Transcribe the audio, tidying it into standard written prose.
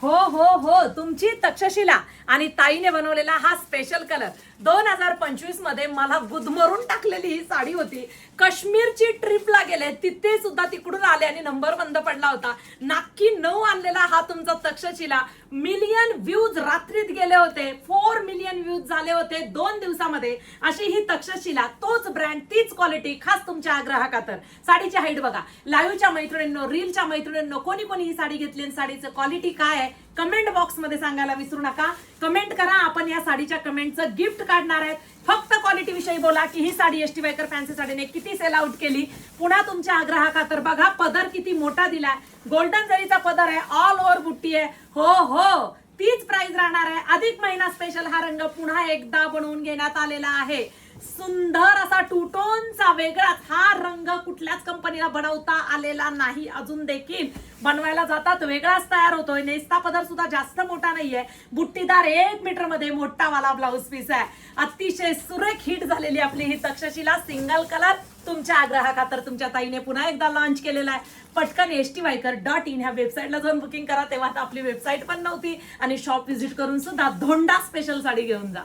हो हो हो, तुमची तक्षशिला आणि ताईने बनवलेला हा स्पेशल कलर 2025 मध्ये मला गुदमरून टाकलेली ही साडी होती. काश्मीरची ट्रिपला गेले, तिथे सुद्धा तिकडून आले आणि नंबर बंद पडला होता. नाकी 9 आणलेला हा तुमचा तक्षशिला मिलियन व्ह्यूज रात्रीत गेले होते. 4 मिलियन व्ह्यूज झाले होते 2 दिवसामध्ये. अशी ही तक्षशिला, तोच ब्रँड, तीच क्वालिटी, खास तुमच्या आग्रहाखातर. साडीची हाईट बघा. लाईव्हच्या मैत्रिणींनो, रीलच्या मैत्रिणींनो, कोणी कोणी ही साडी घेतली आणि साडीचं क्वालिटी काय आहे कमेंट बॉक्स मध्ये सांगायला विसरू नका. कमेंट करा. आपण या साडीच्या कमेंटचं गिफ्ट काढणार आहेत. फक्त क्वालिटी विषयी बोला की ही साडी एसटी वायकर फॅन्सी साडीने किती सेल आउट केली. पुन्हा तुमच्या आग्रहाखातर बघा पदर किती मोठा दिलाय. गोल्डन जरीचा पदर आहे, ऑल ओव्हर बुट्टी आहे. हो हो, तीच प्राइस राहणार आहे. अधिक महिना स्पेशल हा रंग पुन्हा एकदा बनवून घेण्यात आलेला आहे. सुंदर असा टू टोनचा वेगळाच हा रंग कुठल्याच कंपनीला बनवता आलेला नाही. अजून देखील बनवायला जातात वेगळाच तयार होतोय. नेस्ता पदर सुद्धा जास्त मोठा नाहीये. बुट्टीदार 1 मीटर मध्ये मोठा वाला ब्लाउज पीस आहे. अतिशय सुरेख हिट झालेली आपली ही तक्षशिला सिंगल कलर तुमच्या आग्रहाखातर तुमच्या ताईने पुन्हा एकदा लॉन्च केलेला आहे. पटकन stviker.in ह्या वेबसाईटला जाऊन बुकिंग करा. तेव्हा आपली वेबसाईट पण नव्हती आणि शॉप व्हिजिट करून सुद्धा धोंडा स्पेशल साडी घेऊन जा.